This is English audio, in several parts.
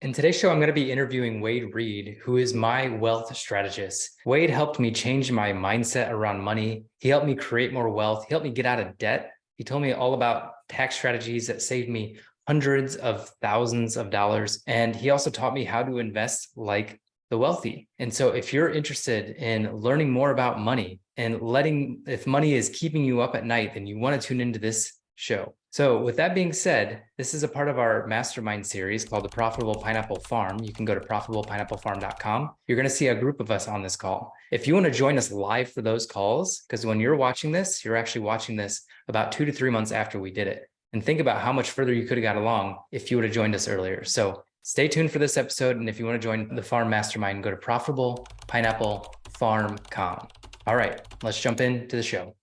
In today's show, I'm going to be interviewing Wade Reed, who is my wealth strategist. Wade helped me change my mindset around money. He helped me create more wealth. He helped me get out of debt. He told me all about tax strategies that saved me hundreds of thousands of dollars. And he also taught me how to invest like the wealthy. And so if you're interested in learning more about money and if money is keeping you up at night, then you want to tune into this show. So with that being said, this is a part of our mastermind series called the Profitable Pineapple Farm. You can go to profitablepineapplefarm.com. You're going to see a group of us on this call. If you want to join us live for those calls, because when you're watching this, you're actually watching this about 2 to 3 months after we did it. And think about how much further you could have got along if you would have joined us earlier. So stay tuned for this episode. And if you want to join the farm mastermind, go to profitablepineapplefarm.com. All right, let's jump into the show.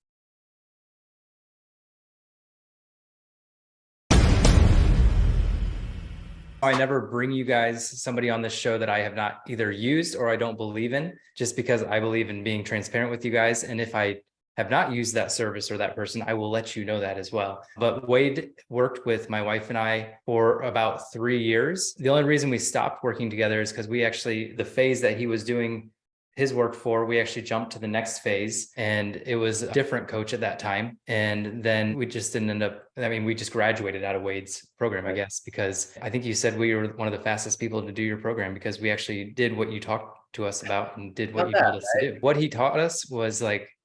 I never bring you guys somebody on this show that I have not either used or I don't believe in, just because I believe in being transparent with you guys. And if I have not used that service or that person, I will let you know that as well. But Wade worked with my wife and I for about 3 years. The only reason we stopped working together is because the phase that he was doing his work for, we actually jumped to the next phase, and it was a different coach at that time. And then we just didn't end up, we just graduated out of Wade's program, I guess, because I think you said we were one of the fastest people to do your program because we actually did what you talked to us about and did what you told us to do. What he taught us was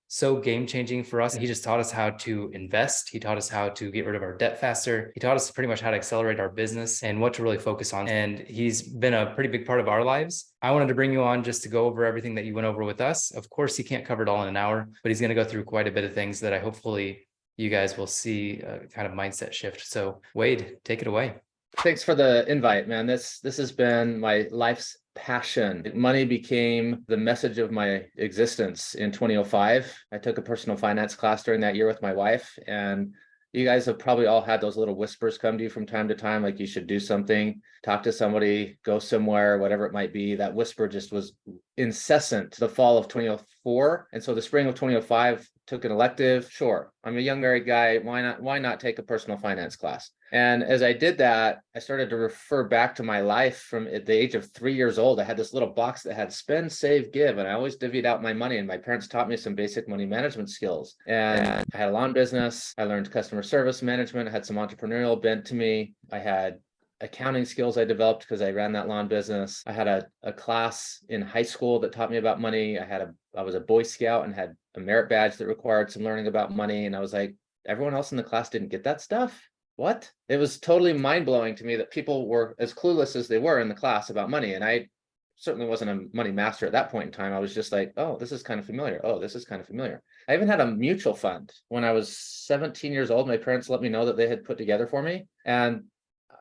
so game-changing for us. He just taught us how to invest. He taught us how to get rid of our debt faster. He taught us pretty much how to accelerate our business and what to really focus on. And he's been a pretty big part of our lives. I wanted to bring you on just to go over everything that you went over with us. Of course, he can't cover it all in an hour, but he's going to go through quite a bit of things that hopefully you guys will see a kind of mindset shift. So Wade, take it away. Thanks for the invite, man. This has been my life's passion. Money became the message of my existence in 2005. I took a personal finance class during that year with my wife, and you guys have probably all had those little whispers come to you from time to time, like you should do something, talk to somebody, go somewhere, whatever it might be. That whisper just was incessant the fall of 2004. And so the spring of 2005, took an elective. Sure, I'm a young married guy. Why not take a personal finance class? And as I did that, I started to refer back to my life from at the age of 3 years old. I had this little box that had spend, save, give, and I always divvied out my money. And my parents taught me some basic money management skills. And I had a lawn business. I learned customer service management. I had some entrepreneurial bent to me. I had accounting skills I developed because I ran that lawn business. I had a class in high school that taught me about money. I was a Boy Scout and had a merit badge that required some learning about money. And I was like, everyone else in the class didn't get that stuff? What? It was totally mind-blowing to me that people were as clueless as they were in the class about money. And I certainly wasn't a money master at that point in time. I was just like, oh, this is kind of familiar. Oh, this is kind of familiar. I even had a mutual fund. When I was 17 years old, my parents let me know that they had put together for me. And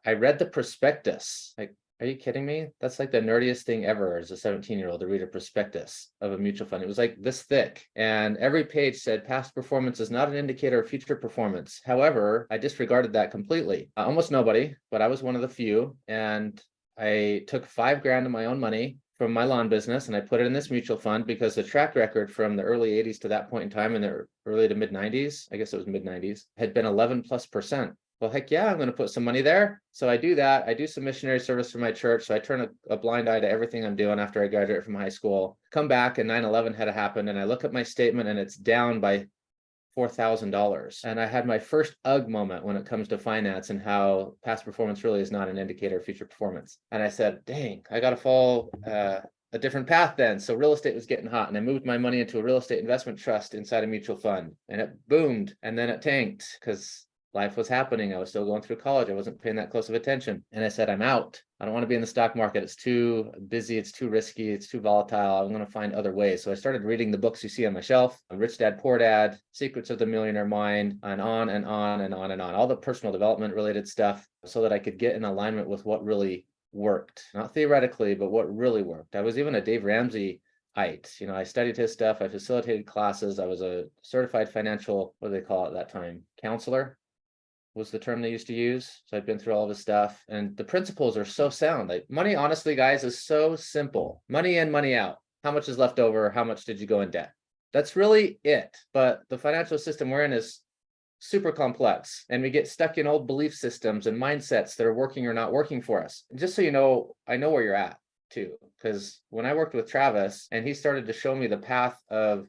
I read the prospectus. Like, are you kidding me? That's like the nerdiest thing ever as a 17-year-old to read a prospectus of a mutual fund. It was like this thick. And every page said past performance is not an indicator of future performance. However, I disregarded that completely. Almost nobody, but I was one of the few. And I took $5,000 of my own money from my lawn business and I put it in this mutual fund because the track record from the early 80s to that point in time in the early to mid 90s, I guess it was mid 90s, had been 11+%. Well, heck yeah, I'm going to put some money there. So I do that. I do some missionary service for my church. So I turn a blind eye to everything I'm doing after I graduate from high school. Come back and 9/11 had happened. And I look at my statement and it's down by $4,000. And I had my first ugh moment when it comes to finance and how past performance really is not an indicator of future performance. And I said, dang, I got to follow a different path then. So real estate was getting hot and I moved my money into a real estate investment trust inside a mutual fund and it boomed and then it tanked because life was happening. I was still going through college. I wasn't paying that close of attention. And I said, I'm out. I don't want to be in the stock market. It's too busy. It's too risky. It's too volatile. I'm going to find other ways. So I started reading the books you see on my shelf, Rich Dad, Poor Dad, Secrets of the Millionaire Mind, and on and on and on and on, all the personal development related stuff so that I could get in alignment with what really worked, not theoretically, but what really worked. I was even a Dave Ramsey I studied his stuff. I facilitated classes. I was a certified financial, what do they call it at that time? Counselor was the term they used to use. So I've been through all of his stuff and the principles are so sound. Like money, honestly, guys, is so simple. Money in, money out. How much is left over? How much did you go in debt? That's really it. But the financial system we're in is super complex, and we get stuck in old belief systems and mindsets that are working or not working for us. Just so you know, I know where you're at too, because when I worked with Travis and he started to show me the path of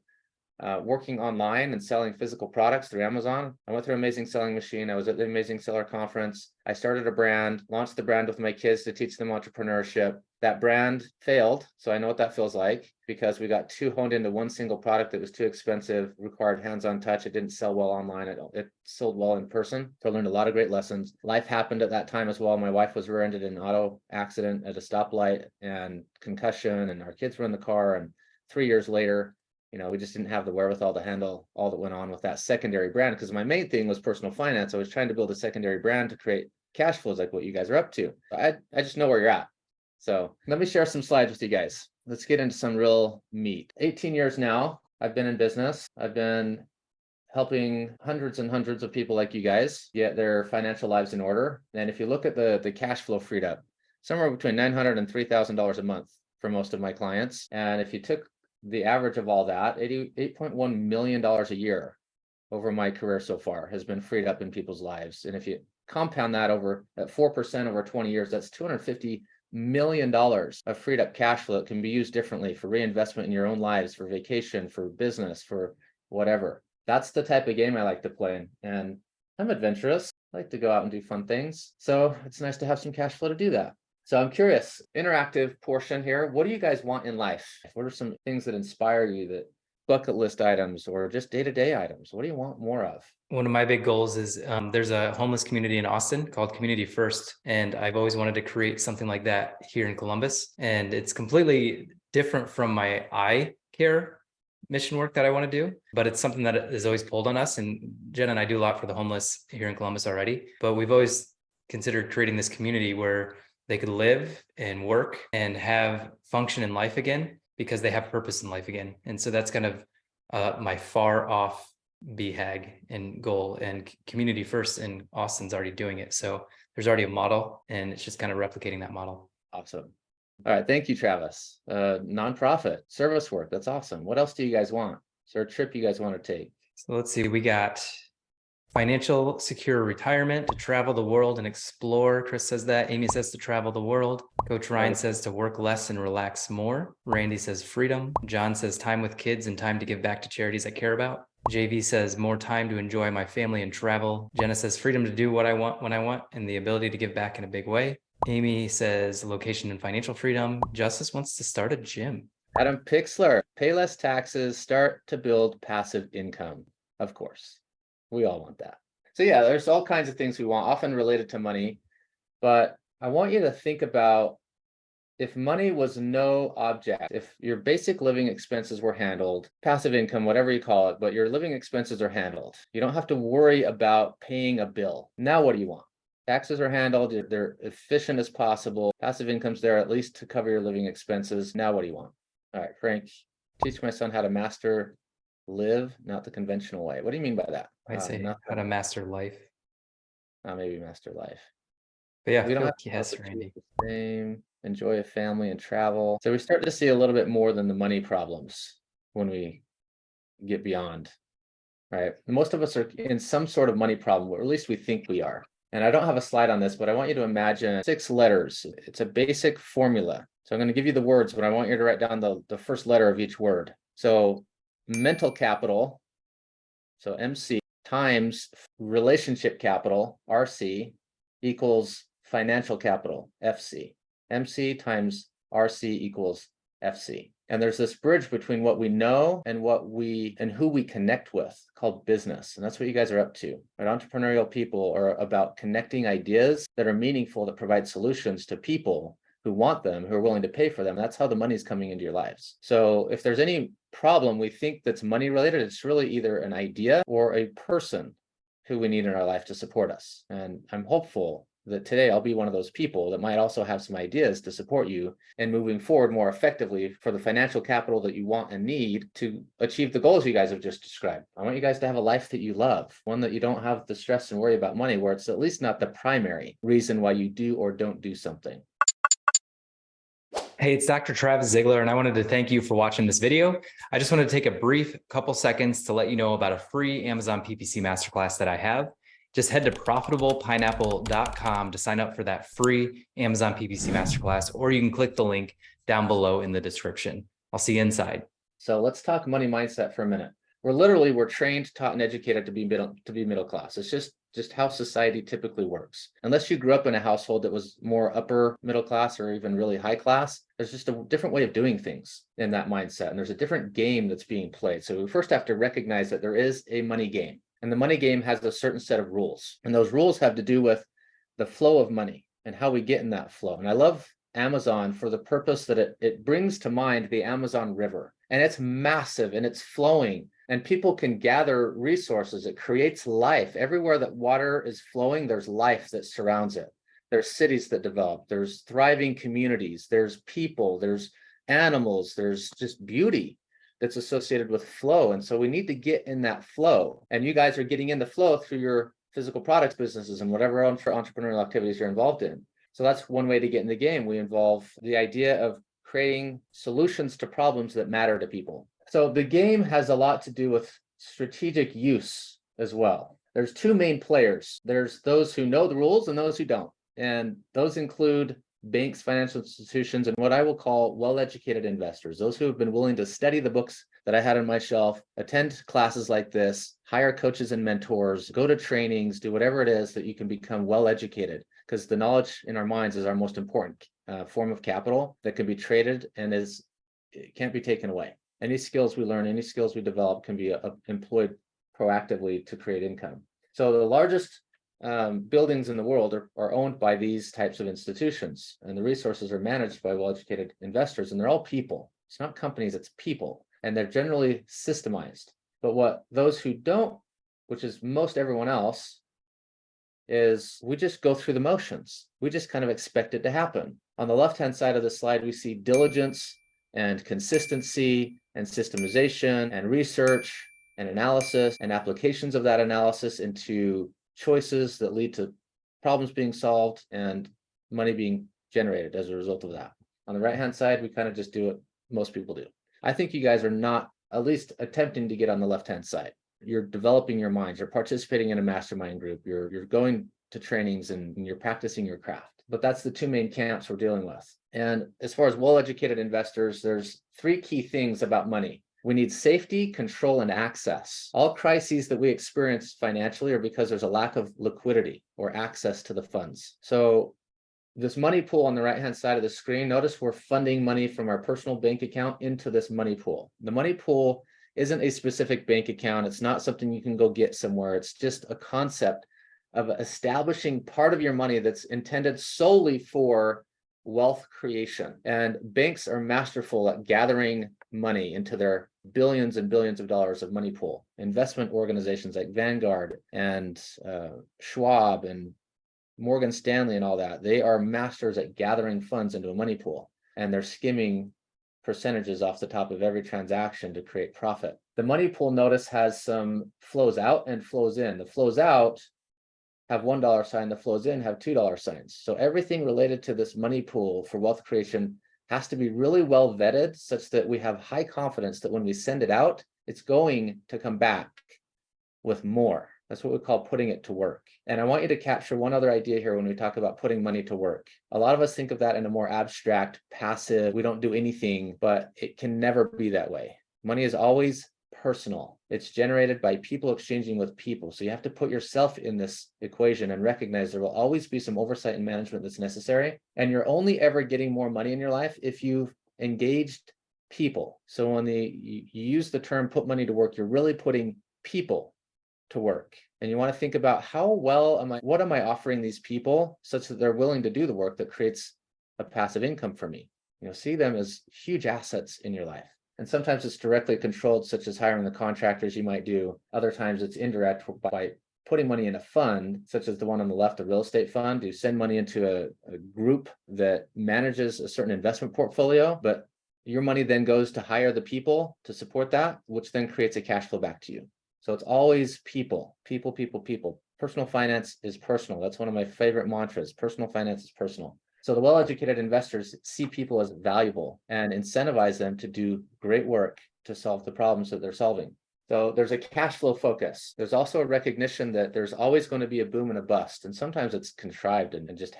working online and selling physical products through Amazon. I went through Amazing Selling Machine. I was at the Amazing Seller Conference. I started a brand, launched the brand with my kids to teach them entrepreneurship. That brand failed. So I know what that feels like, because we got too honed into one single product that was too expensive, required hands-on touch. It didn't sell well online. It sold well in person. So I learned a lot of great lessons. Life happened at that time as well. My wife was rear-ended in an auto accident at a stoplight and concussion, and our kids were in the car. And 3 years later, we just didn't have the wherewithal to handle all that went on with that secondary brand, because my main thing was personal finance. I was trying to build a secondary brand to create cash flows like what you guys are up to. I just know where you're at. So let me share some slides with you guys. Let's get into some real meat. 18 years now, I've been in business. I've been helping hundreds and hundreds of people like you guys get their financial lives in order. And if you look at the cash flow freed up, somewhere between $900 and $3,000 a month for most of my clients. And if you took the average of all that, $88.1 million a year over my career so far has been freed up in people's lives. And if you compound that at 4% over 20 years, that's $250 million of freed up cash flow that can be used differently for reinvestment in your own lives, for vacation, for business, for whatever. That's the type of game I like to play. And I'm adventurous. I like to go out and do fun things. So it's nice to have some cash flow to do that. So I'm curious, interactive portion here. What do you guys want in life? What are some things that inspire you, that bucket list items or just day-to-day items? What do you want more of? One of my big goals is there's a homeless community in Austin called Community First. And I've always wanted to create something like that here in Columbus. And it's completely different from my eye care mission work that I want to do, but it's something that is always pulled on us. And Jen and I do a lot for the homeless here in Columbus already, but we've always considered creating this community where they could live and work and have function in life again, because they have purpose in life again. And so that's kind of my far off BHAG and goal, and Community First in Austin's already doing it. So there's already a model, and it's just kind of replicating that model. Awesome. All right. Thank you, Travis. Nonprofit service work. That's awesome. What else do you guys want? Is there a trip you guys want to take? So let's see, we got financial secure retirement, to travel the world and explore. Chris says that. Amy says to travel the world. Coach Ryan says to work less and relax more. Randy says freedom. John says time with kids and time to give back to charities I care about. JV says more time to enjoy my family and travel. Jenna says freedom to do what I want when I want, and the ability to give back in a big way. Amy says location and financial freedom. Justice wants to start a gym. Adam Pixler, pay less taxes, start to build passive income. Of course. We all want that. So yeah, there's all kinds of things we want, often related to money. But I want you to think about, if money was no object, if your basic living expenses were handled, passive income, whatever you call it, but your living expenses are handled. You don't have to worry about paying a bill. Now what do you want? Taxes are handled, they're efficient as possible. Passive income's there at least to cover your living expenses. Now what do you want? All right, Frank, teach my son how to master live, not the conventional way. What do you mean by that? I say how to master life. Maybe master life. But yeah, we don't have yes, to Randy. the same, enjoy a family and travel. So we start to see a little bit more than the money problems when we get beyond, right? Most of us are in some sort of money problem, or at least we think we are. And I don't have a slide on this, but I want you to imagine 6 letters. It's a basic formula. So I'm going to give you the words, but I want you to write down the first letter of each word. So mental capital, so MC, times relationship capital, RC, equals financial capital, FC. MC times RC equals FC. And there's this bridge between what we know and who we connect with, called business. And that's what you guys are up to. Right? Entrepreneurial people are about connecting ideas that are meaningful, that provide solutions to people who want them, who are willing to pay for them. That's how the money's coming into your lives. So if there's any problem we think that's money related, it's really either an idea or a person who we need in our life to support us. And I'm hopeful that today I'll be one of those people that might also have some ideas to support you in moving forward more effectively for the financial capital that you want and need to achieve the goals you guys have just described. I want you guys to have a life that you love, one that you don't have the stress and worry about money, where it's at least not the primary reason why you do or don't do something. Hey, it's Dr. Travis Ziegler, and I wanted to thank you for watching this video. I just wanted to take a brief couple seconds to let you know about a free Amazon PPC masterclass that I have. Just head to profitablepineapple.com to sign up for that free Amazon PPC masterclass, or you can click the link down below in the description. I'll see you inside. So let's talk money mindset for a minute. We're trained, taught, and educated to be middle class. It's just how society typically works. Unless you grew up in a household that was more upper middle class or even really high class, there's just a different way of doing things in that mindset. And there's a different game that's being played. So we first have to recognize that there is a money game. And the money game has a certain set of rules. And those rules have to do with the flow of money and how we get in that flow. And I love Amazon for the purpose that it brings to mind the Amazon River. And it's massive and it's flowing. And people can gather resources. It creates life. Everywhere that water is flowing, there's life that surrounds it. There's cities that develop. There's thriving communities. There's people. There's animals. There's just beauty that's associated with flow. And so we need to get in that flow. And you guys are getting in the flow through your physical products businesses and whatever entrepreneurial activities you're involved in. So that's one way to get in the game. We involve the idea of creating solutions to problems that matter to people. So the game has a lot to do with strategic use as well. There's two main players. There's those who know the rules and those who don't. And those include banks, financial institutions, and what I will call well-educated investors, those who have been willing to study the books that I had on my shelf, attend classes like this, hire coaches and mentors, go to trainings, do whatever it is that you can become well-educated, because the knowledge in our minds is our most important form of capital that can be traded and it can't be taken away. Any skills we learn, any skills we develop can be employed proactively to create income. So the largest buildings in the world are owned by these types of institutions, and the resources are managed by well-educated investors, and they're all people. It's not companies, it's people, and they're generally systemized. But what those who don't, which is most everyone else, is we just go through the motions. We just kind of expect it to happen. On the left-hand side of the slide, we see diligence and consistency and systemization and research and analysis and applications of that analysis into choices that lead to problems being solved and money being generated as a result of that. On the right-hand side, we kind of just do what most people do. I think you guys are not at least attempting to get on the left-hand side. You're developing your minds, you're participating in a mastermind group, you're going to trainings and you're practicing your craft. But that's the two main camps we're dealing with. And as far as well-educated investors, there's three key things about money. We need safety, control, and access. All crises that we experience financially are because there's a lack of liquidity or access to the funds. So this money pool on the right-hand side of the screen, notice we're funding money from our personal bank account into this money pool. The money pool isn't a specific bank account. It's not something you can go get somewhere. It's just a concept of establishing part of your money that's intended solely for wealth creation. And banks are masterful at gathering money into their billions and billions of dollars of money pool. Investment organizations like Vanguard and Schwab and Morgan Stanley and all that, they are masters at gathering funds into a money pool, and they're skimming percentages off the top of every transaction to create profit. The money pool, notice, has some flows out and flows in. The flows out have $1 sign, the flows in have $2 signs. So everything related to this money pool for wealth creation has to be really well vetted such that we have high confidence that when we send it out, it's going to come back with more. That's what we call putting it to work. And I want you to capture one other idea here when we talk about putting money to work. A lot of us think of that in a more abstract, passive, we don't do anything, but it can never be that way. Money is always personal. It's generated by people exchanging with people. So you have to put yourself in this equation and recognize there will always be some oversight and management that's necessary. And you're only ever getting more money in your life if you've engaged people. So when you use the term put money to work, you're really putting people to work. And you want to think about what am I offering these people such that they're willing to do the work that creates a passive income for me? See them as huge assets in your life. And sometimes it's directly controlled, such as hiring the contractors you might do. Other times it's indirect by putting money in a fund, such as the one on the left, a real estate fund. You send money into a group that manages a certain investment portfolio, but your money then goes to hire the people to support that, which then creates a cash flow back to you. So it's always people, people. Personal finance is personal. That's one of my favorite mantras. Personal finance is personal. So the well-educated investors see people as valuable and incentivize them to do great work to solve the problems that they're solving. So there's a cash flow focus. There's also a recognition that there's always going to be a boom and a bust. And sometimes it's contrived and just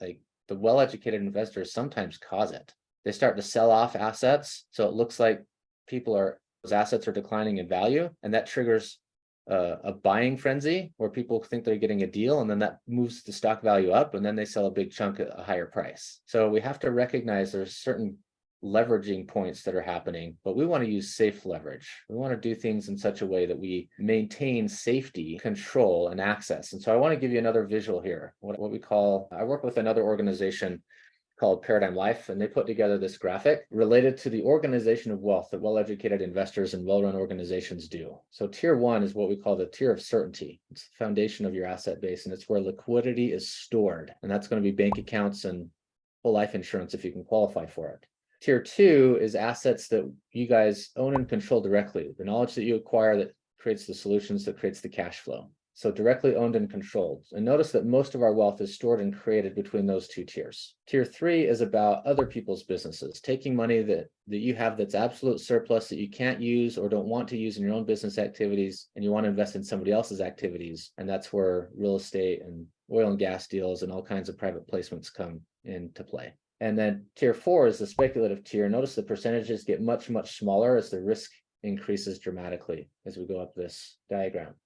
like the well-educated investors sometimes cause it. They start to sell off assets. So it looks like those assets are declining in value. And that triggers a buying frenzy where people think they're getting a deal, and then that moves the stock value up, and then they sell a big chunk at a higher price. So we have to recognize there's certain leveraging points that are happening, but we want to use safe leverage. We want to do things in such a way that we maintain safety, control, and access. And so I want to give you another visual here. I work with another organization called Paradigm Life, and they put together this graphic related to the organization of wealth that well-educated investors and well-run organizations do. So tier 1 is what we call the tier of certainty. It's the foundation of your asset base, and it's where liquidity is stored. And that's going to be bank accounts and whole life insurance if you can qualify for it. Tier 2 is assets that you guys own and control directly, the knowledge that you acquire that creates the solutions, that creates the cash flow. So directly owned and controlled. And notice that most of our wealth is stored and created between those two tiers. Tier 3 is about other people's businesses, taking money that you have that's absolute surplus that you can't use or don't want to use in your own business activities, and you want to invest in somebody else's activities. And that's where real estate and oil and gas deals and all kinds of private placements come into play. And then tier 4 is the speculative tier. Notice the percentages get much, much smaller as the risk increases dramatically as we go up this diagram.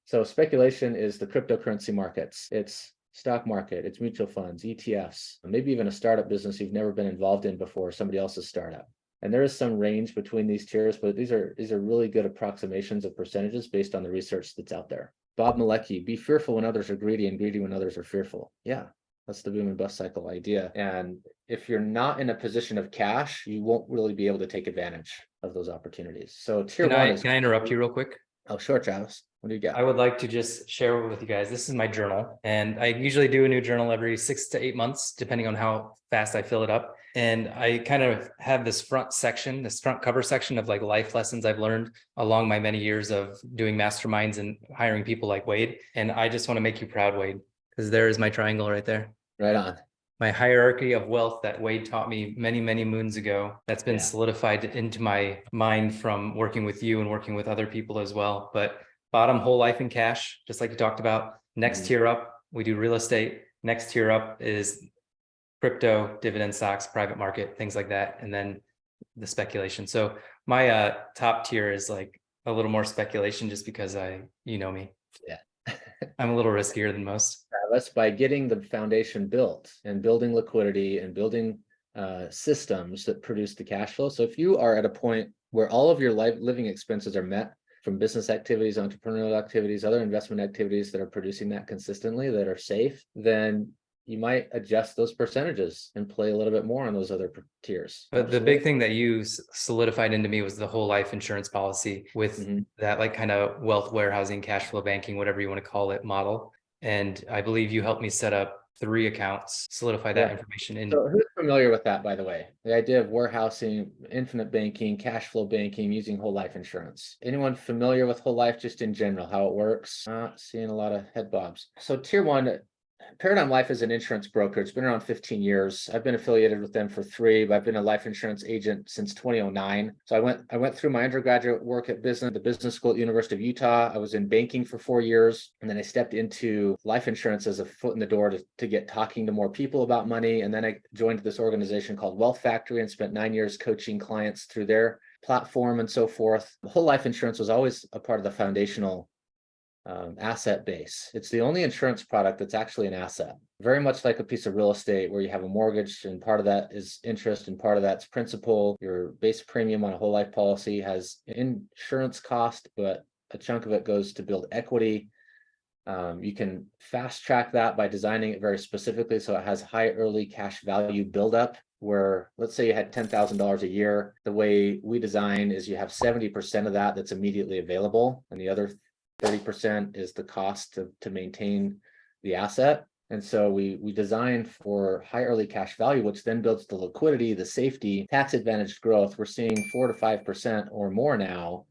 So speculation is the cryptocurrency markets. It's stock market, it's mutual funds, ETFs, maybe even a startup business you've never been involved in before, somebody else's startup. And there is some range between these tiers, but these are really good approximations of percentages based on the research that's out there. Bob Malecki, be fearful when others are greedy and greedy when others are fearful. Yeah, that's the boom and bust cycle idea. And if you're not in a position of cash, you won't really be able to take advantage of those opportunities. So tier 1 is... Can I interrupt you real quick? Oh, sure, Travis. What do you got? I would like to just share with you guys, this is my journal, and I usually do a new journal every 6 to 8 months, depending on how fast I fill it up. And I kind of have this front cover section of like life lessons I've learned along my many years of doing masterminds and hiring people like Wade. And I just want to make you proud, Wade, because there is my triangle right there. Right on. My hierarchy of wealth that Wade taught me many, many moons ago, that's been solidified into my mind from working with you and working with other people as well. But bottom, whole life in cash, just like you talked about. Next tier up, we do real estate. Next tier up is crypto, dividend stocks, private market, things like that. And then the speculation. So my top tier is like a little more speculation just because you know me. Yeah. I'm a little riskier than most. That's by getting the foundation built and building liquidity and building systems that produce the cash flow. So if you are at a point where all of your living expenses are met from business activities, entrepreneurial activities, other investment activities that are producing that consistently, that are safe, then you might adjust those percentages and play a little bit more on those other tiers. But the big thing that you solidified into me was the whole life insurance policy with that like kind of wealth warehousing, cash flow banking, whatever you want to call it, model. And I believe you helped me set up 3 accounts, solidify that information in. So who's familiar with that, by the way? The idea of warehousing, infinite banking, cash flow banking, using whole life insurance. Anyone familiar with whole life just in general, how it works? Seeing a lot of head bobs. So tier 1, Paradigm Life is an insurance broker. It's been around 15 years. I've been affiliated with them for 3, but I've been a life insurance agent since 2009. So I went through my undergraduate work at the business school at the University of Utah. I was in banking for 4 years, and then I stepped into life insurance as a foot in the door to get talking to more people about money. And then I joined this organization called Wealth Factory and spent 9 years coaching clients through their platform and so forth. Whole life insurance was always a part of the foundational asset base. It's the only insurance product that's actually an asset, very much like a piece of real estate where you have a mortgage and part of that is interest and part of that's principal. Your base premium on a whole life policy has insurance cost, but a chunk of it goes to build equity. You can fast track that by designing it very specifically so it has high early cash value buildup, where let's say you had $10,000 a year. The way we design is you have 70% of that that's immediately available, and the other 30% is the cost to maintain the asset. And so we design for high early cash value, which then builds the liquidity, the safety, tax advantaged growth. We're seeing 4 to 5% or more now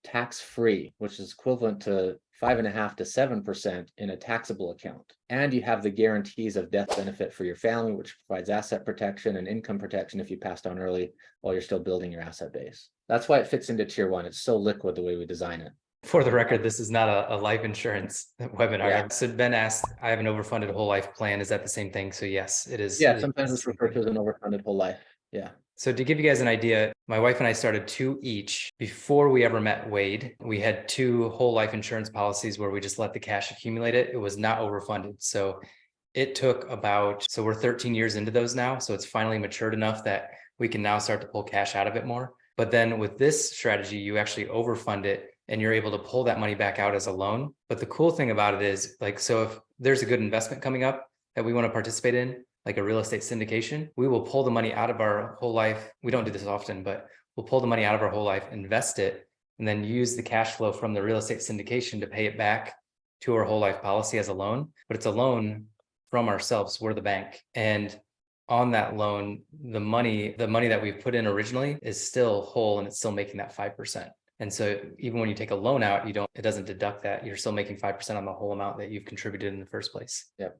tax free, which is equivalent to 5.5 to 7% in a taxable account. And you have the guarantees of death benefit for your family, which provides asset protection and income protection if you passed on early while you're still building your asset base. That's why it fits into tier one. It's so liquid the way we design it. For the record, this is not a life insurance webinar. Yeah. So Ben asked, I have an overfunded whole life plan. Is that the same thing? So yes, it is. Yeah, It sometimes is it's the same referred thing. to as an overfunded whole life. Yeah. So to give you guys an idea, my wife and I started 2 each before we ever met Wade. We had 2 whole life insurance policies where we just let the cash accumulate it. It was not overfunded. So it took so we're 13 years into those now. So it's finally matured enough that we can now start to pull cash out of it more. But then with this strategy, you actually overfund it and you're able to pull that money back out as a loan. But the cool thing about it is, like, so if there's a good investment coming up that we want to participate in, like a real estate syndication, we will pull the money out of our whole life. We don't do this often, but we'll pull the money out of our whole life, invest it, and then use the cash flow from the real estate syndication to pay it back to our whole life policy as a loan. But it's a loan from ourselves. We're the bank. And on that loan, the money that we put in originally is still whole and it's still making that 5%. And so even when you take a loan out, it doesn't deduct that. You're still making 5% on the whole amount that you've contributed in the first place. Yep.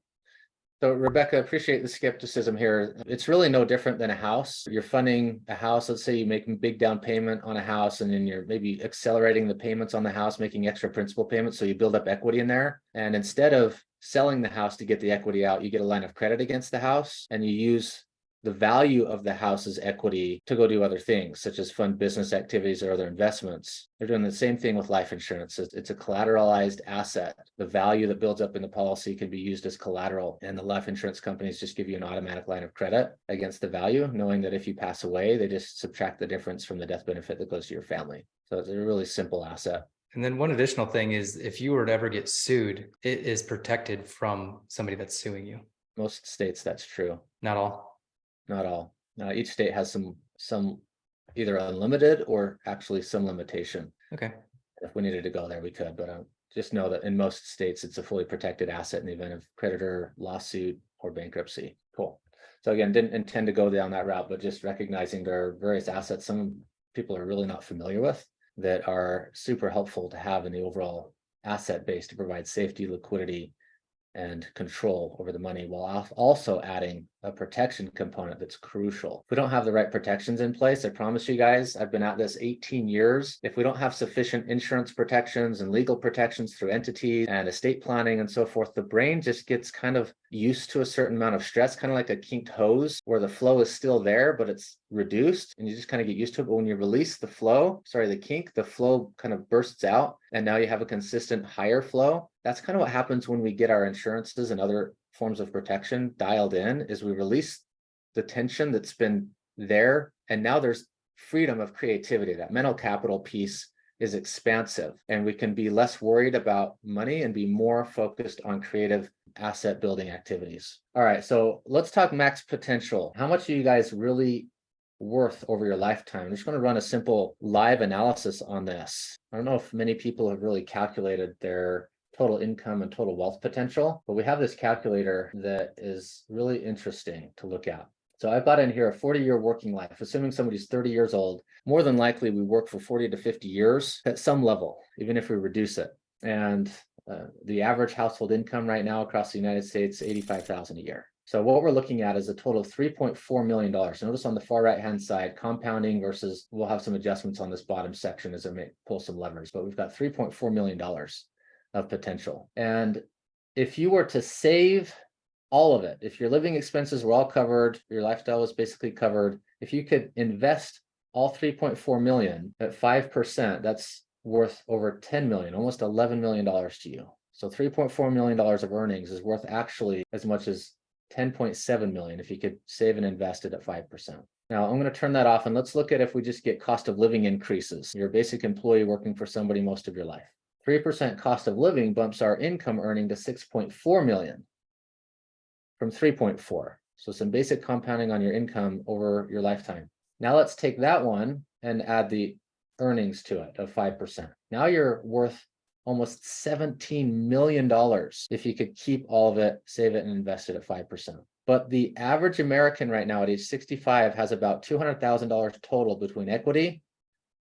So Rebecca, appreciate the skepticism here. It's really no different than a house. You're funding a house. Let's say you make a big down payment on a house and then you're maybe accelerating the payments on the house, making extra principal payments. So you build up equity in there. And instead of selling the house to get the equity out, you get a line of credit against the house and you use the value of the house's equity to go do other things, such as fund business activities or other investments. They're doing the same thing with life insurance. It's a collateralized asset. The value that builds up in the policy can be used as collateral, and the life insurance companies just give you an automatic line of credit against the value, knowing that if you pass away, they just subtract the difference from the death benefit that goes to your family. So it's a really simple asset. And then one additional thing is, if you were to ever get sued, it is protected from somebody that's suing you. Most states, that's true. Not all. Not all. Each state has some either unlimited or actually some limitation. Okay. If we needed to go there, we could, but just know that in most states, it's a fully protected asset in the event of creditor lawsuit or bankruptcy. Cool. So again, didn't intend to go down that route, but just recognizing there are various assets some people are really not familiar with that are super helpful to have in the overall asset base to provide safety, liquidity, and control over the money, while also adding a protection component that's crucial. If we don't have the right protections in place, I promise you guys, I've been at this 18 years. If we don't have sufficient insurance protections and legal protections through entities and estate planning and so forth, the brain just gets kind of used to a certain amount of stress, kind of like a kinked hose where the flow is still there, but it's reduced and you just kind of get used to it. But when you release the kink, the flow kind of bursts out and now you have a consistent higher flow. That's kind of what happens when we get our insurances and other forms of protection dialed in, is we release the tension that's been there. And now there's freedom of creativity. That mental capital piece is expansive and we can be less worried about money and be more focused on creative asset building activities. All right, so let's talk max potential. How much are you guys really worth over your lifetime? I'm just going to run a simple live analysis on this. I don't know if many people have really calculated their total income and total wealth potential, but we have this calculator that is really interesting to look at. So I've got in here a 40-year working life, assuming somebody's 30 years old. More than likely, we work for 40 to 50 years at some level, even if we reduce it. And the average household income right now across the United States, $85,000 a year. So what we're looking at is a total of $3.4 million. Notice on the far right-hand side, compounding versus, we'll have some adjustments on this bottom section as I may pull some levers, but we've got $3.4 million of potential. And if you were to save all of it, if your living expenses were all covered, your lifestyle was basically covered, if you could invest all 3.4 million at 5%, that's worth over 10 million, almost $11 million to you. So $3.4 million of earnings is worth actually as much as 10.7 million if you could save and invest it at 5%. Now I'm going to turn that off and let's look at if we just get cost of living increases. You're a basic employee working for somebody most of your life. 3% cost of living bumps our income earning to 6.4 million from 3.4. So some basic compounding on your income over your lifetime. Now let's take that one and add the earnings to it of 5%. Now you're worth almost $17 million if you could keep all of it, save it, and invest it at 5%. But the average American right now at age 65 has about $200,000 total between equity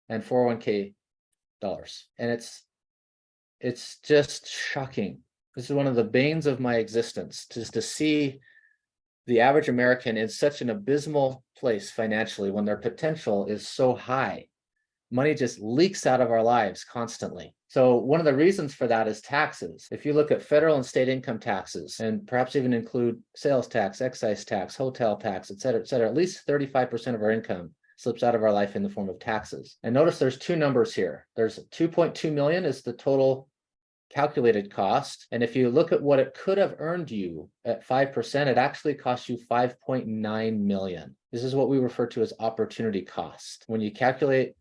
and 401k dollars. And it's it's just shocking. This is one of the banes of my existence, just to see the average American in such an abysmal place financially when their potential is so high. Money just leaks out of our lives constantly. So one of the reasons for that is taxes. If you look at federal and state income taxes, and perhaps even include sales tax, excise tax, hotel tax, et cetera, at least 35% of our income slips out of our life in the form of taxes. And notice there's two numbers here. There's 2.2 million is the total calculated cost. And if you look at what it could have earned you at 5%, it actually cost you 5.9 million. This is what we refer to as opportunity cost. When you calculate,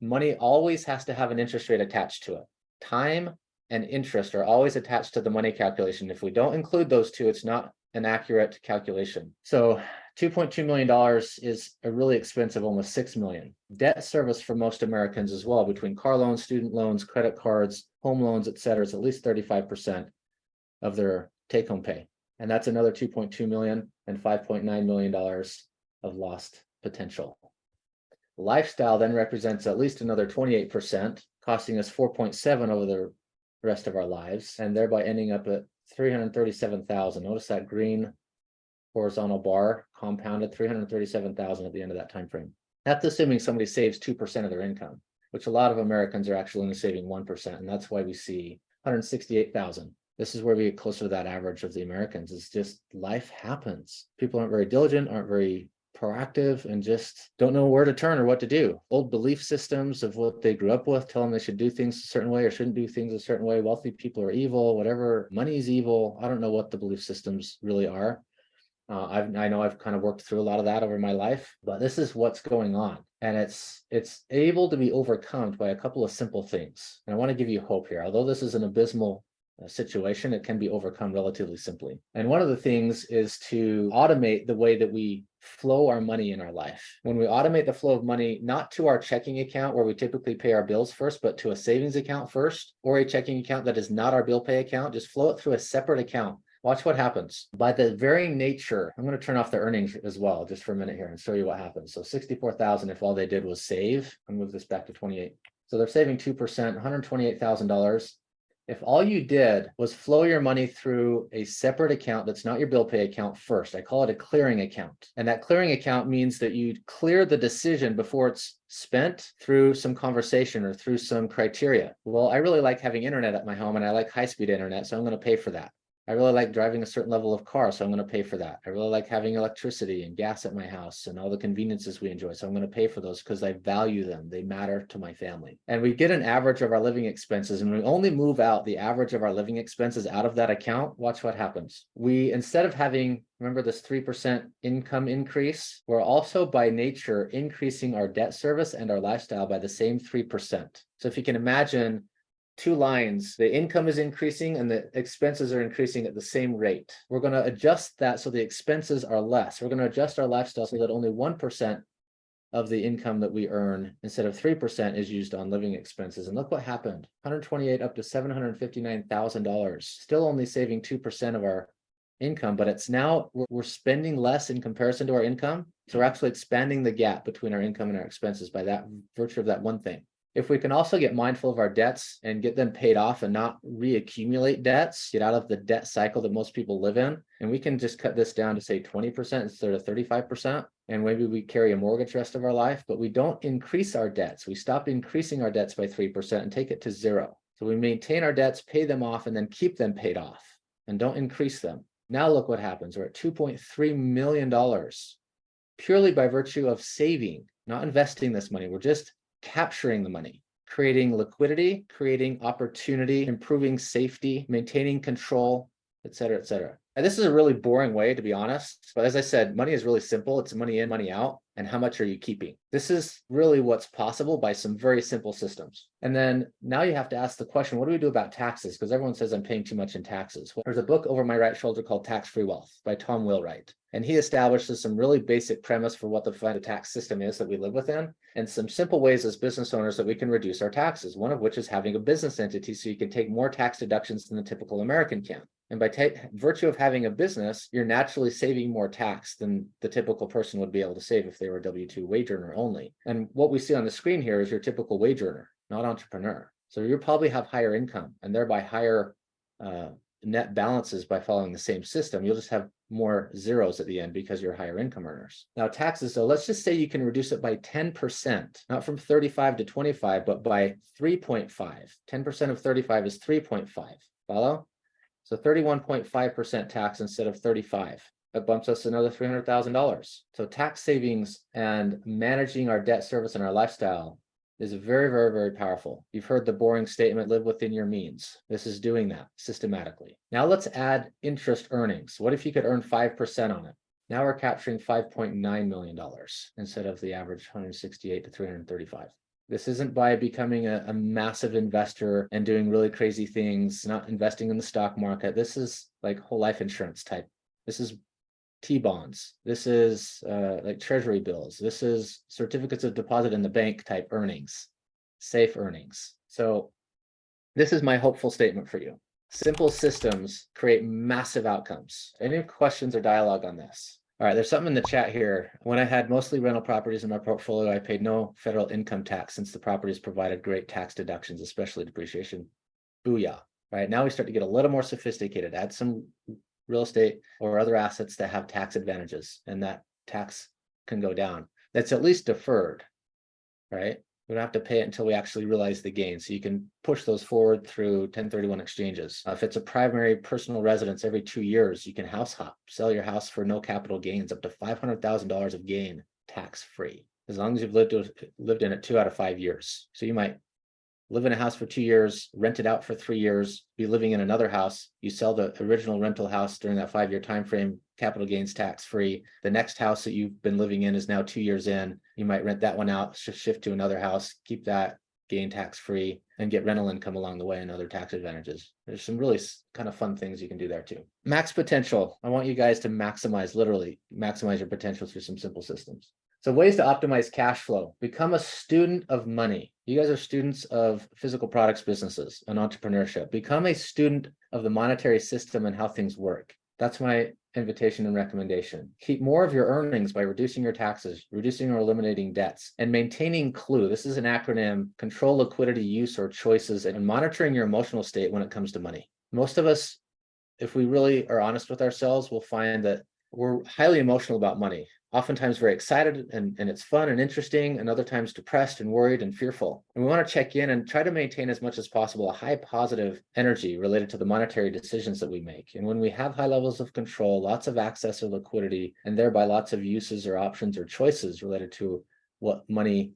money always has to have an interest rate attached to it. Time and interest are always attached to the money calculation. If we don't include those two, it's not an accurate calculation. So $2.2 million is a really expensive, almost $6 million. Debt service for most Americans as well, between car loans, student loans, credit cards, home loans, et cetera, is at least 35% of their take-home pay. And that's another 2.2 million and $5.9 million of lost potential. Lifestyle then represents at least another 28%, costing us 4.7 over the rest of our lives, and thereby ending up at 337,000. Notice that green horizontal bar compounded 337,000 at the end of that time frame. That's assuming somebody saves 2% of their income, which a lot of Americans are actually only saving 1%, and that's why we see 168,000. This is where we get closer to that average of the Americans. It's just life happens. People aren't very diligent, aren't very proactive, and just don't know where to turn or what to do. Old belief systems of what they grew up with tell them they should do things a certain way or shouldn't do things a certain way. Wealthy people are evil, whatever. Money is evil. I don't know what the belief systems really are. I know I've kind of worked through a lot of that over my life, but this is what's going on. And it's able to be overcome by a couple of simple things. And I want to give you hope here. Although this is an abysmal situation, it can be overcome relatively simply. And one of the things is to automate the way that we flow our money in our life. When we automate the flow of money, not to our checking account where we typically pay our bills first, but to a savings account first, or a checking account that is not our bill pay account, just flow it through a separate account. Watch what happens. By the very nature, I'm going to turn off the earnings as well, just for a minute here and show you what happens. So 64,000, if all they did was save, I'll move this back to 28. So they're saving 2%, $128,000. If all you did was flow your money through a separate account that's not your bill pay account first, I call it a clearing account. And that clearing account means that you clear the decision before it's spent through some conversation or through some criteria. Well, I really like having internet at my home and I like high-speed internet, so I'm going to pay for that. I really like driving a certain level of car, so I'm going to pay for that. I really like having electricity and gas at my house and all the conveniences we enjoy, so I'm going to pay for those because I value them. They matter to my family. And we get an average of our living expenses, and we only move out the average of our living expenses out of that account. Watch what happens. We, instead of having, remember this 3% income increase, we're also by nature increasing our debt service and our lifestyle by the same 3%. So if you can imagine, two lines, the income is increasing and the expenses are increasing at the same rate. We're going to adjust that so the expenses are less. We're going to adjust our lifestyle so that only 1% of the income that we earn instead of 3% is used on living expenses. And look what happened. 128 up to $759,000, still only saving 2% of our income, but it's now we're spending less in comparison to our income. So we're actually expanding the gap between our income and our expenses by that virtue of that one thing. If we can also get mindful of our debts and get them paid off and not reaccumulate debts, get out of the debt cycle that most people live in, and we can just cut this down to say 20% instead of 35%, and maybe we carry a mortgage rest of our life, but we don't increase our debts. We stop increasing our debts by 3% and take it to zero. So we maintain our debts, pay them off, and then keep them paid off and don't increase them. Now look what happens. We're at $2.3 million purely by virtue of saving, not investing this money. We're just capturing the money, creating liquidity, creating opportunity, improving safety, maintaining control, et cetera, et cetera. And this is a really boring way, to be honest. But as I said, money is really simple. It's money in, money out. And how much are you keeping? This is really what's possible by some very simple systems. And then now you have to ask the question, what do we do about taxes? Because everyone says I'm paying too much in taxes. Well, there's a book over my right shoulder called Tax-Free Wealth by Tom Wheelwright. And he establishes some really basic premise for what the tax system is that we live within, and some simple ways as business owners that we can reduce our taxes, one of which is having a business entity so you can take more tax deductions than the typical American can. And by virtue of having a business, you're naturally saving more tax than the typical person would be able to save if they were a W-2 wage earner only. And what we see on the screen here is your typical wage earner, not entrepreneur. So you'll probably have higher income and thereby higher net balances by following the same system. You'll just have more zeros at the end because you're higher income earners. Now taxes, so let's just say you can reduce it by 10%, not from 35 to 25, but by 3.5. 10% of 35 is 3.5. Follow? So 31.5% tax instead of 35. That bumps us another $300,000. So tax savings and managing our debt service and our lifestyle is very, very, very powerful. You've heard the boring statement, live within your means. This is doing that systematically. Now let's add interest earnings. What if you could earn 5% on it? Now we're capturing $5.9 million instead of the average 168 to 335. This isn't by becoming a massive investor and doing really crazy things, not investing in the stock market. This is like whole life insurance type. This is T-bonds. This is like treasury bills. This is certificates of deposit in the bank type earnings, safe earnings. So this is my hopeful statement for you. Simple systems create massive outcomes. Any questions or dialogue on this? All right, there's something in the chat here. When I had mostly rental properties in my portfolio, I paid no federal income tax since the properties provided great tax deductions, especially depreciation. Booyah. All right, now we start to get a little more sophisticated. Add some real estate or other assets that have tax advantages, and that tax can go down. That's at least deferred, right? We don't have to pay it until we actually realize the gain. So you can push those forward through 1031 exchanges. If it's a primary personal residence, every 2 years, you can house hop, sell your house for no capital gains, up to $500,000 of gain, tax free, as long as you've lived in it 2 out of 5 years. So you might live in a house for 2 years, rent it out for 3 years, be living in another house. You sell the original rental house during that 5-year time frame, capital gains tax free. The next house that you've been living in is now 2 years in. You might rent that one out, shift to another house, keep that gain tax free, and get rental income along the way and other tax advantages. There's some really kind of fun things you can do there too. Max potential. I want you guys to literally maximize your potential through some simple systems. So ways to optimize cash flow. Become a student of money. You guys are students of physical products businesses and entrepreneurship. Become a student of the monetary system and how things work. That's my invitation and recommendation. Keep more of your earnings by reducing your taxes, reducing or eliminating debts, and maintaining CLUE. This is an acronym: control liquidity use or choices, and monitoring your emotional state when it comes to money. Most of us, if we really are honest with ourselves, will find that we're highly emotional about money. Oftentimes very excited and it's fun and interesting, and other times depressed and worried and fearful. And we want to check in and try to maintain as much as possible a high positive energy related to the monetary decisions that we make. And when we have high levels of control, lots of access or liquidity, and thereby lots of uses or options or choices related to what money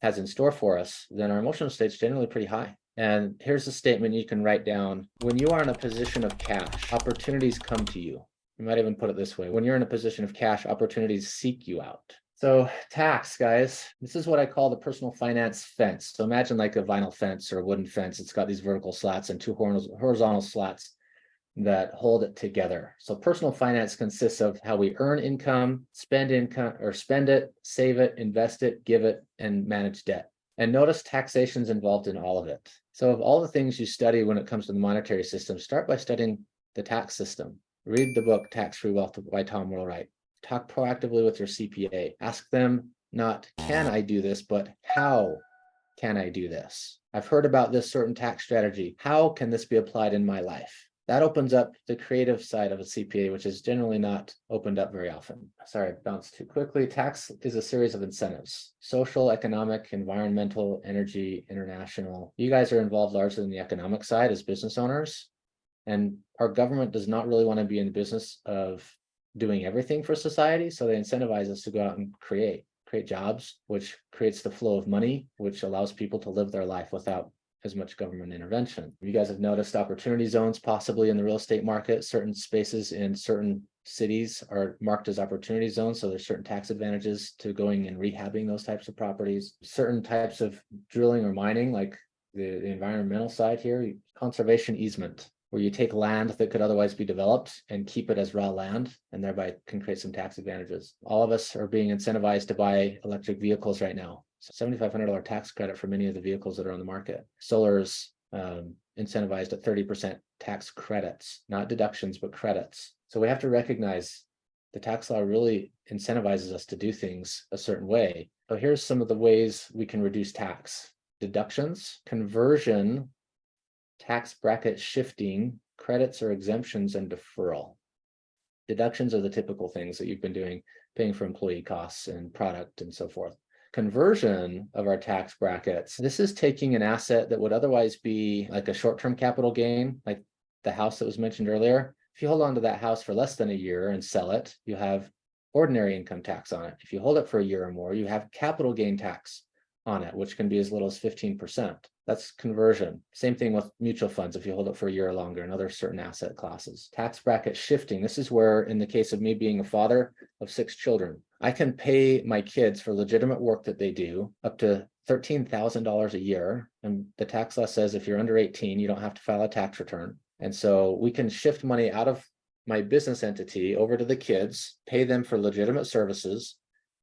has in store for us, then our emotional state's generally pretty high. And here's a statement you can write down. When you are in a position of cash, opportunities come to you. You might even put it this way: when you're in a position of cash, opportunities seek you out. So tax, guys, this is what I call the personal finance fence. So imagine like a vinyl fence or a wooden fence. It's got these vertical slats and 2 horizontal slats that hold it together. So personal finance consists of how we earn income, spend it, save it, invest it, give it, and manage debt. And notice taxation's involved in all of it. So of all the things you study when it comes to the monetary system, start by studying the tax system. Read the book Tax-Free Wealth by Tom Wheelwright. Talk proactively with your CPA. Ask them not, can I do this, but how can I do this? I've heard about this certain tax strategy. How can this be applied in my life? That opens up the creative side of a CPA, which is generally not opened up very often. Sorry, I bounced too quickly. Tax is a series of incentives: social, economic, environmental, energy, international. You guys are involved largely in the economic side as business owners. And our government does not really want to be in the business of doing everything for society. So they incentivize us to go out and create jobs, which creates the flow of money, which allows people to live their life without as much government intervention. You guys have noticed opportunity zones possibly in the real estate market. Certain spaces in certain cities are marked as opportunity zones. So there's certain tax advantages to going and rehabbing those types of properties. Certain types of drilling or mining, like the environmental side here, conservation easement, where you take land that could otherwise be developed and keep it as raw land, and thereby can create some tax advantages. All of us are being incentivized to buy electric vehicles right now. So $7,500 tax credit for many of the vehicles that are on the market. Solar's incentivized at 30% tax credits, not deductions, but credits. So we have to recognize the tax law really incentivizes us to do things a certain way. So here's some of the ways we can reduce tax. deductions, conversion, tax bracket shifting, credits or exemptions, and deferral. Deductions are the typical things that you've been doing, paying for employee costs and product and so forth. Conversion of our tax brackets. This is taking an asset that would otherwise be like a short-term capital gain, like the house that was mentioned earlier. If you hold on to that house for less than a year and sell it, you have ordinary income tax on it. If you hold it for a year or more, you have capital gain tax on it, which can be as little as 15%. That's conversion. Same thing with mutual funds if you hold it for a year or longer and other certain asset classes. Tax bracket shifting. This is where, in the case of me being a father of 6 children, I can pay my kids for legitimate work that they do up to $13,000 a year. And the tax law says if you're under 18, you don't have to file a tax return. And so we can shift money out of my business entity over to the kids, pay them for legitimate services,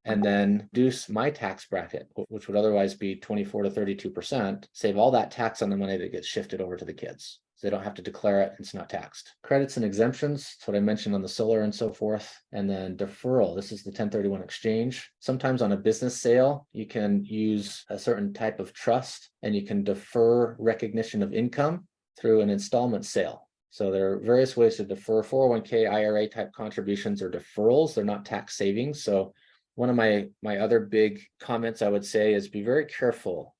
and then reduce my tax bracket, which would otherwise be 24 to 32%, save all that tax on the money that gets shifted over to the kids. So they don't have to declare it, it's not taxed. Credits and exemptions, that's what I mentioned on the solar and so forth. And then deferral, this is the 1031 exchange. Sometimes on a business sale, you can use a certain type of trust and you can defer recognition of income through an installment sale. So there are various ways to defer 401k, IRA type contributions or deferrals. They're not tax savings. So one of my other big comments I would say is be very careful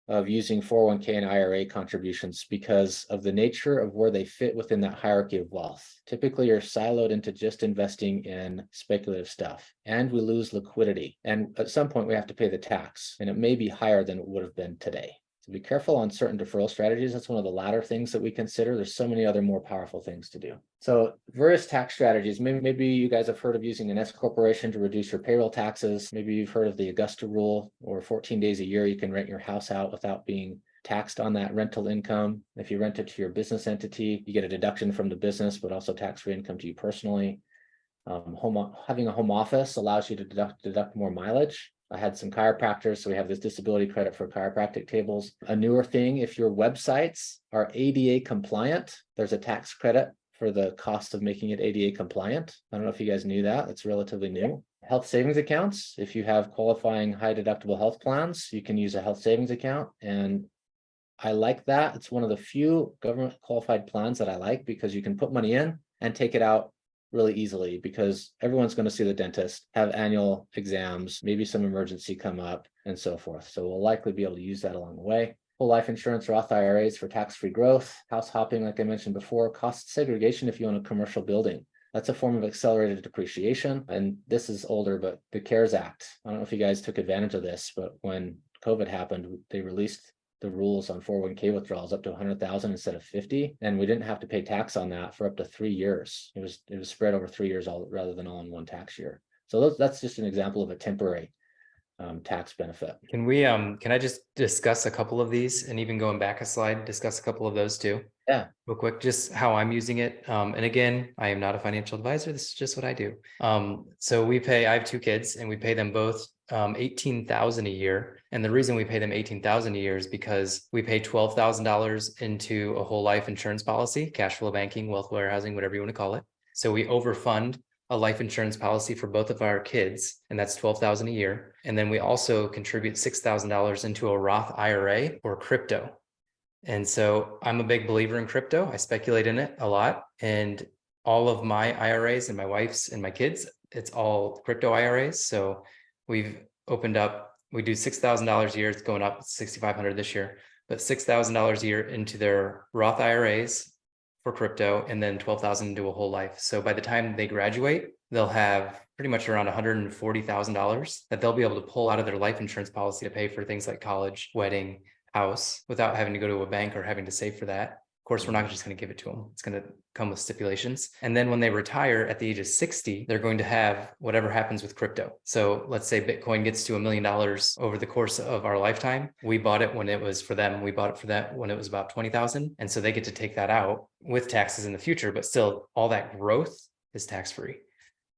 of using 401k and IRA contributions because of the nature of where they fit within that hierarchy of wealth. Typically, you're siloed into just investing in speculative stuff, and we lose liquidity. And at some point, we have to pay the tax, and it may be higher than it would have been today. So be careful on certain deferral strategies. That's one of the latter things that we consider. There's so many other more powerful things to do. So various tax strategies. Maybe you guys have heard of using an S corporation to reduce your payroll taxes. Maybe you've heard of the Augusta rule, or 14 days a year you can rent your house out without being taxed on that rental income. If you rent it to your business entity, you get a deduction from the business, but also tax-free income to you personally. Having a home office allows you to deduct more mileage. I had some chiropractors, so we have this disability credit for chiropractic tables. A newer thing, if your websites are ADA compliant, there's a tax credit for the cost of making it ADA compliant. I don't know if you guys knew that. It's relatively new. Health savings accounts. If you have qualifying high deductible health plans, you can use a health savings account. And I like that. It's one of the few government qualified plans that I like because you can put money in and take it out really easily because everyone's going to see the dentist, have annual exams, maybe some emergency come up and so forth. So we'll likely be able to use that along the way. Whole life insurance, Roth IRAs for tax-free growth, house hopping, like I mentioned before, cost segregation if you own a commercial building. That's a form of accelerated depreciation. And this is older, but the CARES Act, I don't know if you guys took advantage of this, but when COVID happened, they released the rules on 401k withdrawals up to 100,000 instead of 50, and we didn't have to pay tax on that for up to 3 years. It was spread over 3 years rather than all in one tax year. So that's just an example of a temporary tax benefit. Can I just discuss a couple of these, and even going back a slide, discuss a couple of those too? Yeah. Real quick, just how I'm using it. And again, I am not a financial advisor. This is just what I do. So I have 2 kids and we pay them both 18,000 a year. And the reason we pay them 18,000 a year is because we pay $12,000 into a whole life insurance policy, cash flow banking, wealth warehousing, whatever you want to call it. So we overfund a life insurance policy for both of our kids, and that's $12,000 a year. And then we also contribute $6,000 into a Roth IRA or crypto. And so I'm a big believer in crypto. I speculate in it a lot, and all of my IRAs and my wife's and my kids, it's all crypto IRAs. So we've opened up, we do $6,000 a year. It's going up $6,500 this year, but $6,000 a year into their Roth IRAs for crypto, and then 12,000 into a whole life. So by the time they graduate, they'll have pretty much around $140,000 that they'll be able to pull out of their life insurance policy to pay for things like college, wedding, house, without having to go to a bank or having to save for that. Of course, we're not just going to give it to them. It's going to come with stipulations. And then when they retire at the age of 60, they're going to have whatever happens with crypto. So let's say Bitcoin gets to $1 million over the course of our lifetime. We bought it when it was for them. We bought it for that when it was about 20,000. And so they get to take that out with taxes in the future, but still all that growth is tax-free.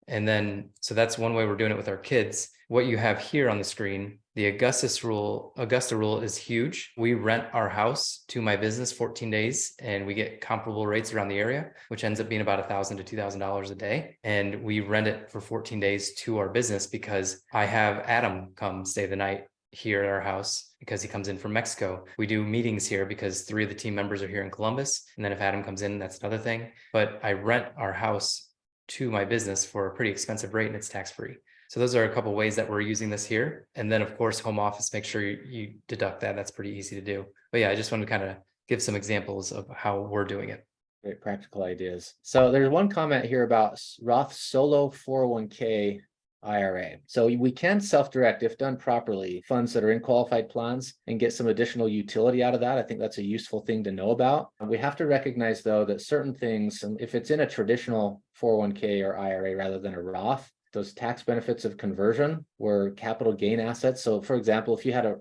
And then, so that's one way we're doing it with our kids. What you have here on the screen, the Augusta rule is huge. We rent our house to my business 14 days and we get comparable rates around the area, which ends up being about $1,000 to $2,000 a day. And we rent it for 14 days to our business because I have Adam come stay the night here at our house because he comes in from Mexico. We do meetings here because 3 of the team members are here in Columbus. And then if Adam comes in, that's another thing. But I rent our house to my business for a pretty expensive rate and it's tax-free. So those are a couple of ways that we're using this here. And then of course, home office, make sure you deduct that. That's pretty easy to do. But yeah, I just wanted to kind of give some examples of how we're doing it. Great practical ideas. So there's one comment here about Roth solo 401k IRA. So we can self-direct, if done properly, funds that are in qualified plans and get some additional utility out of that. I think that's a useful thing to know about. We have to recognize, though, that certain things, if it's in a traditional 401k or IRA rather than a Roth, those tax benefits of conversion were capital gain assets. So for example, if you had a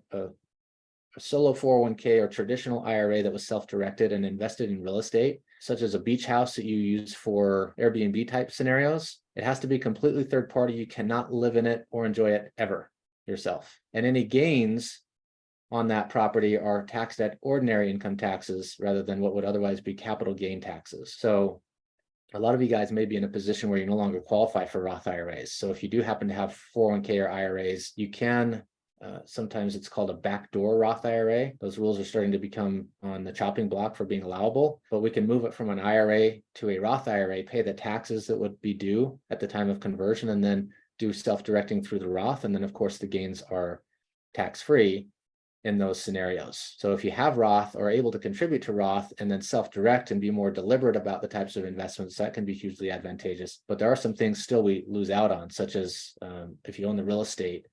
solo 401k or traditional IRA that was self-directed and invested in real estate, such as a beach house that you use for Airbnb type scenarios, it has to be completely third party. You cannot live in it or enjoy it ever yourself. And any gains on that property are taxed at ordinary income taxes rather than what would otherwise be capital gain taxes. So a lot of you guys may be in a position where you no longer qualify for Roth IRAs. So if you do happen to have 401k or IRAs, you can sometimes it's called a backdoor Roth IRA. Those rules are starting to become on the chopping block for being allowable, but we can move it from an IRA to a Roth IRA, pay the taxes that would be due at the time of conversion, and then do self-directing through the Roth. And then of course the gains are tax-free in those scenarios. So if you have Roth or are able to contribute to Roth and then self-direct and be more deliberate about the types of investments, that can be hugely advantageous. But there are some things still we lose out on, such as if you own the real estate,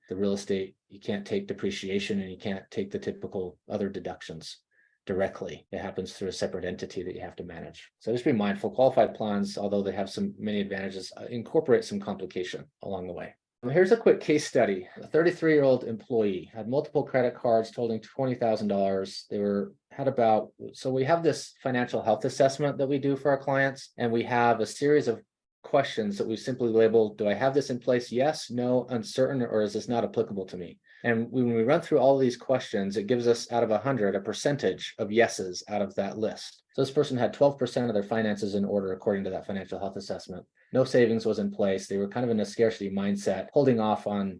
you can't take depreciation and you can't take the typical other deductions directly. It happens through a separate entity that you have to manage. So just be mindful. Qualified plans, although they have many advantages, incorporate some complication along the way. Here's a quick case study. A 33-year-old employee had multiple credit cards totaling $20,000. So we have this financial health assessment that we do for our clients, and we have a series of questions that we simply label, do I have this in place? Yes, no, uncertain, or is this not applicable to me? And when we run through all of these questions, it gives us out of 100, a percentage of yeses out of that list. So this person had 12% of their finances in order according to that financial health assessment. No savings was in place. They were kind of in a scarcity mindset, holding off on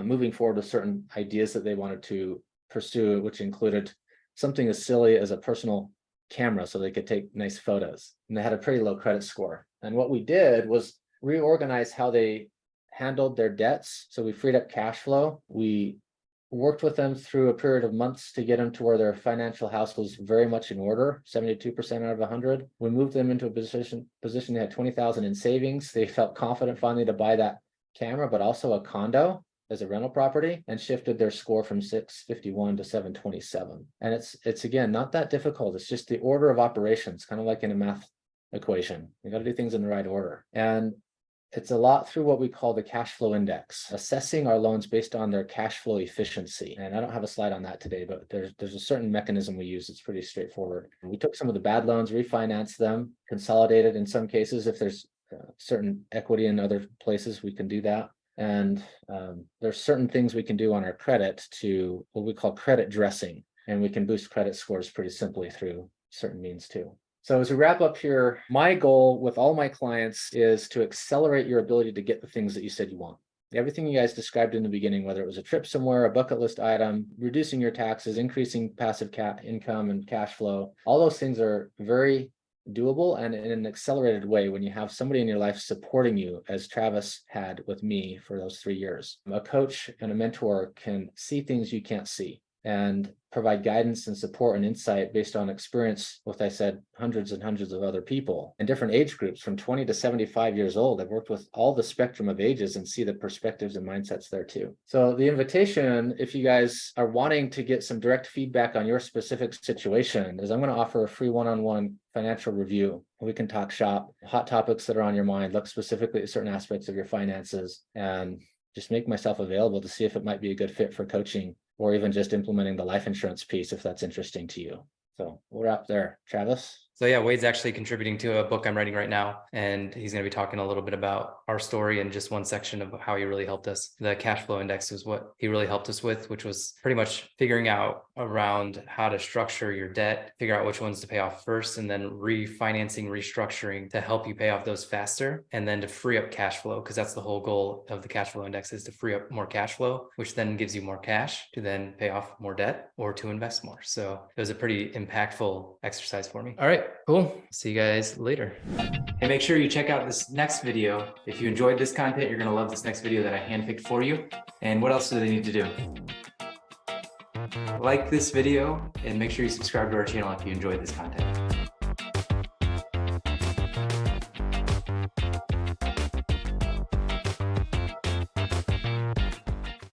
moving forward with certain ideas that they wanted to pursue, which included something as silly as a personal camera so they could take nice photos. And they had a pretty low credit score. And what we did was reorganize how they handled their debts. So we freed up cash flow. We worked with them through a period of months to get them to where their financial house was very much in order, 72% out of 100. We moved them into a position they had 20,000 in savings. They felt confident finally to buy that camera, but also a condo as a rental property, and shifted their score from 651 to 727. And it's again, not that difficult. It's just the order of operations, kind of like in a math equation. You got to do things in the right order. And it's a lot through what we call the cash flow index, assessing our loans based on their cash flow efficiency. And I don't have a slide on that today, but there's a certain mechanism we use. It's pretty straightforward. We took some of the bad loans, refinanced them, consolidated in some cases. If there's certain equity in other places, we can do that. And there's certain things we can do on our credit to what we call credit dressing. And we can boost credit scores pretty simply through certain means too. So as we wrap up here, my goal with all my clients is to accelerate your ability to get the things that you said you want. Everything you guys described in the beginning, whether it was a trip somewhere, a bucket list item, reducing your taxes, increasing passive income and cash flow, all those things are very doable and in an accelerated way when you have somebody in your life supporting you, as Travis had with me for those 3 years. A coach and a mentor can see things you can't see and provide guidance and support and insight based on experience with, I said, hundreds and hundreds of other people in different age groups from 20 to 75 years old. I've worked with all the spectrum of ages and see the perspectives and mindsets there too. So the invitation, if you guys are wanting to get some direct feedback on your specific situation, is I'm going to offer a free one-on-one financial review. We can talk shop, hot topics that are on your mind, look specifically at certain aspects of your finances, and just make myself available to see if it might be a good fit for coaching, or even just implementing the life insurance piece if that's interesting to you. So we'll wrap there. Travis? So yeah, Wade's actually contributing to a book I'm writing right now, and he's going to be talking a little bit about our story and just one section of how he really helped us. The cash flow index is what he really helped us with, which was pretty much figuring out around how to structure your debt, figure out which ones to pay off first, and then refinancing, restructuring to help you pay off those faster, and then to free up cash flow, because that's the whole goal of the cash flow index, is to free up more cash flow, which then gives you more cash to then pay off more debt or to invest more. So it was a pretty impactful exercise for me. All right, cool. See you guys later. And make sure you check out this next video. If you enjoyed this content, you're going to love this next video that I handpicked for you. And what else do they need to do? Like this video and make sure you subscribe to our channel if you enjoyed this content.